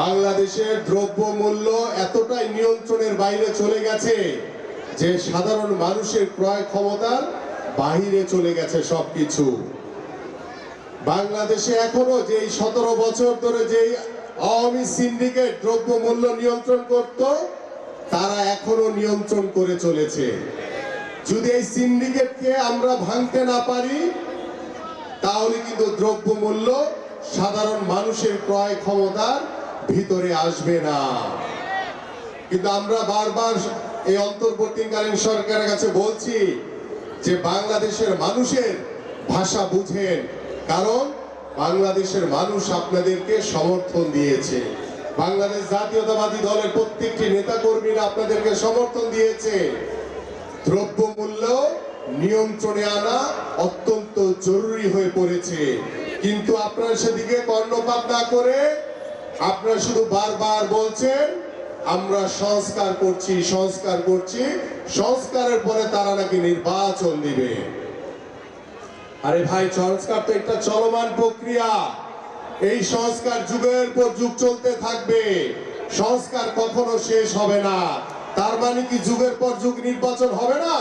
বাংলাদেশের দ্রব্যমূল্য এতটাই নিয়ন্ত্রণের বাইরে চলে গেছে যে সাধারণ মানুষের ক্রয় ক্ষমতার বাহিরে চলে গেছে সবকিছু। বাংলাদেশে এখনো যে 17 বছর ধরে যে আওয়ামী সিন্ডিকেট দ্রব্যমূল্য নিয়ন্ত্রণ করত, তারা এখনো নিয়ন্ত্রণ করে চলেছে। যদি এই সিন্ডিকেটকে আমরা ভাঙতে না পারি, তাহলে কিন্তু দ্রব্যমূল্য সাধারণ মানুষের ক্রয় ক্ষমতার ভিতরে আসবে না। কিন্তু আমরা বারবার এই অন্তর্বর্তীকালীন সরকারের কাছে বলছি যে বাংলাদেশের মানুষের ভাষা বুঝেন, কারণ বাংলাদেশের মানুষ আপনাদেরকে সমর্থন দিয়েছে। বাংলাদেশ জাতীয়তাবাদী দলের প্রত্যেকটি নেতাকর্মীরা আপনাদেরকে সমর্থন দিয়েছে। দ্রব্যমূল্য নিয়ন্ত্রণে আনা অত্যন্ত জরুরি হয়ে পড়েছে, কিন্তু আপনারা সেদিকে কর্ণপাত না করে আপনারা শুধু বারবার বলছেন আমরা সংস্কার করছি, সংস্কার করছি। সংস্কারের পরে তারা নাকি নির্বাচন দিবে। আরে ভাই, সংস্কার তো একটা চলমান প্রক্রিয়া। এই সংস্কার যুগের পর যুগ চলতে থাকবে। সংস্কার কখনো শেষ হবে না। তার মানে কি যুগের পর যুগ নির্বাচন হবে না?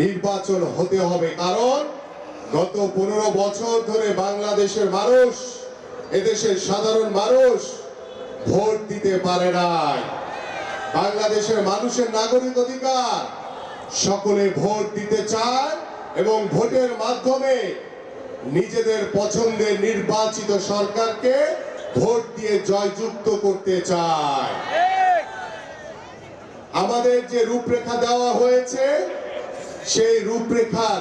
নির্বাচন হতে হবে, কারণ গত 15 বছর ধরে বাংলাদেশের মানুষ, এদেশের সাধারণ মানুষ ভোট দিতে পারে নাই। বাংলাদেশের মানুষের নাগরিক অধিকার, সকলে ভোট দিতে চায় এবং ভোটের মাধ্যমে নিজেদের পছন্দের নির্বাচিত সরকারকে ভোট দিয়ে জয়যুক্ত করতে চায়। আমাদের যে রূপরেখা দেওয়া হয়েছে, সেই রূপরেখার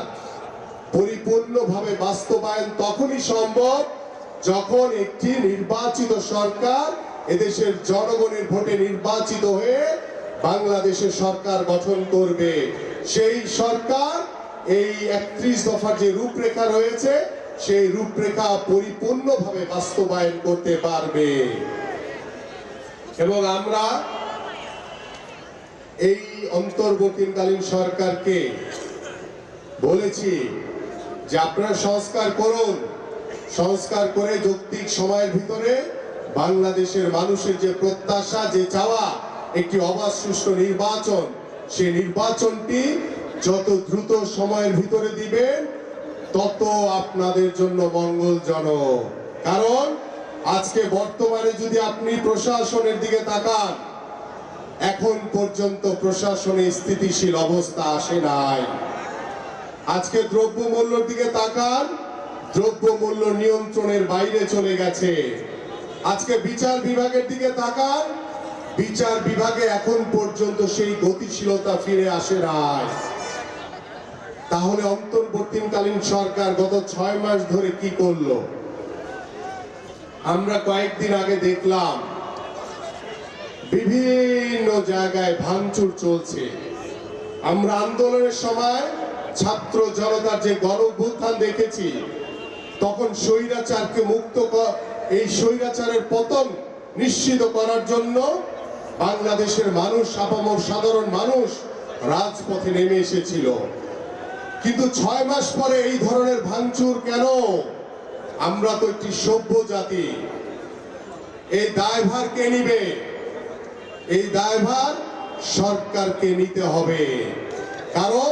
পরিপূর্ণভাবে বাস্তবায়ন তখনই সম্ভব যখন একটি নির্বাচিত সরকার এদেশের জনগণের ভোটে নির্বাচিত হয়ে বাংলাদেশের সরকার গঠন করবে। সেই সরকার এই 31 দফার যে রূপরেখা রয়েছে, সেই রূপরেখা পরিপূর্ণভাবে বাস্তবায়ন করতে পারবে। এবং আমরা এই অন্তর্বর্তীকালীন সরকারকে বলেছি যে আপনারা সংস্কার করুন, সংস্কার করে যৌক্তিক সময়ের ভিতরে বাংলাদেশের মানুষের যে প্রত্যাশা, যে চাওয়া একটি অবাধ সুষ্ঠু নির্বাচন, সেই নির্বাচনটি যত দ্রুত সময়ের ভিতরে দিবেন তত আপনাদের জন্য মঙ্গলজনক। কারণ আজকে বর্তমানে যদি আপনি প্রশাসনের দিকে তাকান, এখন পর্যন্ত প্রশাসনে স্থিতিশীল অবস্থা আসে নাই। আজকে দ্রব্যমূল্যের দিকে তাকান, দ্রব্যমূল্য নিয়ন্ত্রণের বাইরে চলে গেছে। আজকে বিচার বিভাগের দিকে তাকান, বিচার বিভাগে এখন পর্যন্ত সেই গতিশীলতা ফিরে আসে নাই। তাহলে অন্তর্বর্তীকালীন সরকার গত 6 মাস ধরে কি করলো? আমরা কয়েকদিন আগে দেখলাম বিভিন্ন জায়গায় ভাঙচুর চলছে। আমরা আন্দোলনের সময় ছাত্র জনতার যে গণ-অভ্যুত্থান দেখেছি, তখন স্বৈরাচারকে মুক্ত, এই স্বৈরাচারের পতন নিশ্চিত করার জন্য বাংলাদেশের মানুষ, আপামর সাধারণ মানুষ রাজপথে নেমে এসেছিল। কিন্তু 6 মাস পরে এই ধরনের ভাঙচুর কেন? আমরা তো একটি সভ্য জাতি। এই দায়ভার কে নিবে? এই দায়ভার সরকারকে নিতে হবে। কারণ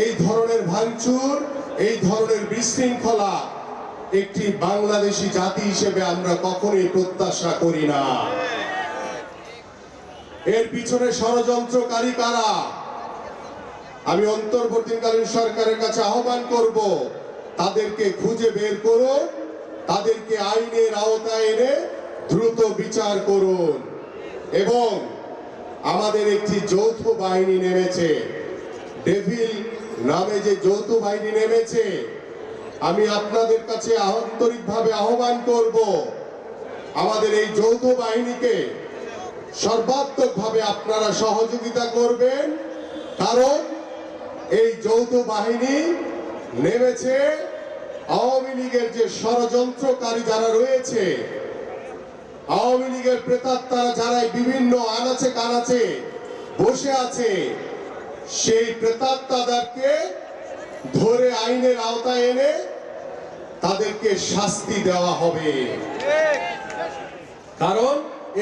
এই ধরনের ভাঙচুর, এই ধরনের বিশৃঙ্খলা একটি বাংলাদেশি জাতি হিসেবে আমরা কখনোই প্রত্যাশা করি না। এর পিছনে ষড়যন্ত্রকারী কারা? আমি অন্তর্বর্তীকালীন সরকারের কাছে আহ্বান করব, তাদেরকে খুঁজে বের করুন, তাদেরকে আইনের আওতায় এনে দ্রুত বিচার করুন। এবং আমাদের একটি যৌথ বাহিনী নেমেছে, ডেভিল নামে যে যৌথ বাহিনী নেমেছে, আমি আপনাদের কাছে আন্তরিকভাবে আহ্বান করব, আমাদের এই যৌথ বাহিনীকে সর্বাত্মকভাবে আপনারা সহযোগিতা করবেন। কারণ এই যৌথ বাহিনী নেমেছে আওয়ামী লীগের যে ষড়যন্ত্রকারী যারা রয়েছে, আওয়ামী লীগের প্রেতাত্মারা যারা বিভিন্ন আনাচে কানাচে বসে আছে, সেই প্রেতাত্মাদেরকে ধরে আইনের আওতায় এনে তাদেরকে শাস্তি দেওয়া হবে। কারণ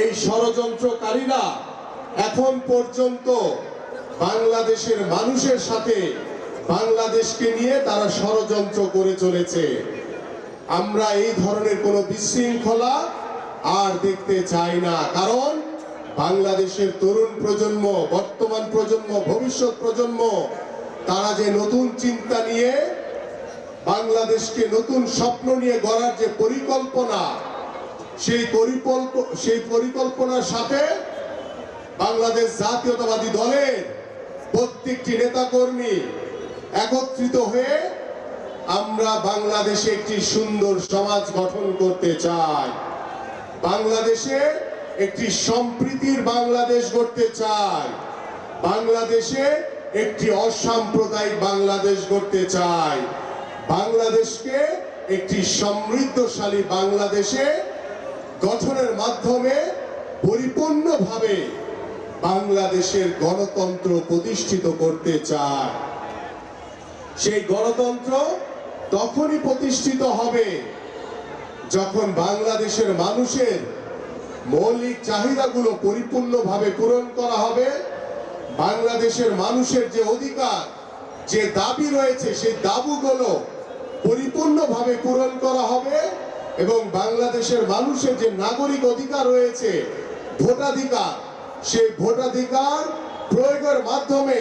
এই ষড়যন্ত্রকারীরা এখন পর্যন্ত বাংলাদেশের মানুষের সাথে বাংলাদেশকে নিয়ে তারা ষড়যন্ত্র করে চলেছে। আমরা এই ধরনের কোনো বিশৃঙ্খলা আর দেখতে চাই না, কারণ বাংলাদেশের তরুণ প্রজন্ম, বর্তমান প্রজন্ম, ভবিষ্যৎ প্রজন্ম তারা যে নতুন চিন্তা নিয়ে বাংলাদেশকে নতুন স্বপ্ন নিয়ে গড়ার যে পরিকল্পনা, সেই পরিকল্পনার সাথে বাংলাদেশ জাতীয়তাবাদী দলের প্রত্যেকটি নেতাকর্মী একত্রিত হয়ে আমরা বাংলাদেশে একটি সুন্দর সমাজ গঠন করতে চাই, বাংলাদেশে একটি সম্প্রীতির বাংলাদেশ গড়তে চাই, বাংলাদেশে একটি অসাম্প্রদায়িক বাংলাদেশ গড়তে চাই, বাংলাদেশকে একটি সমৃদ্ধশালী বাংলাদেশে গঠনের মাধ্যমে পরিপূর্ণভাবে বাংলাদেশের গণতন্ত্র প্রতিষ্ঠিত করতে চায়। সেই গণতন্ত্র তখনই প্রতিষ্ঠিত হবে যখন বাংলাদেশের মানুষের মৌলিক চাহিদাগুলো পরিপূর্ণভাবে পূরণ করা হবে, বাংলাদেশের মানুষের যে অধিকার, যে দাবি রয়েছে সেই দাবিগুলো পরিপূর্ণভাবে পূরণ করা হবে এবং বাংলাদেশের মানুষের যে নাগরিক অধিকার রয়েছে, ভোটাধিকার, সেই ভোটাধিকার প্রয়োগের মাধ্যমে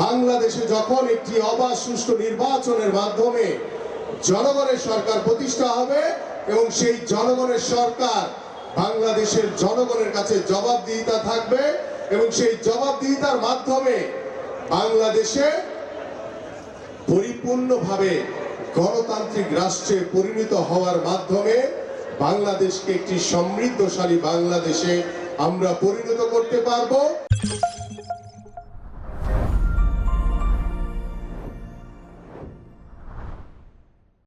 বাংলাদেশে যখন একটি অবাধ সুষ্ঠু নির্বাচনের মাধ্যমে জনগণের সরকার প্রতিষ্ঠা হবে এবং সেই জনগণের সরকার বাংলাদেশের জনগণের কাছে জবাবদিহিতা থাকবে এবং সেই জবাবদিহিতার মাধ্যমে বাংলাদেশে পরিপূর্ণভাবে গণতান্ত্রিক রাষ্ট্রে পরিণত হওয়ার মাধ্যমে বাংলাদেশকে একটি সমৃদ্ধশালী বাংলাদেশে আমরা পরিণত করতে পারবো।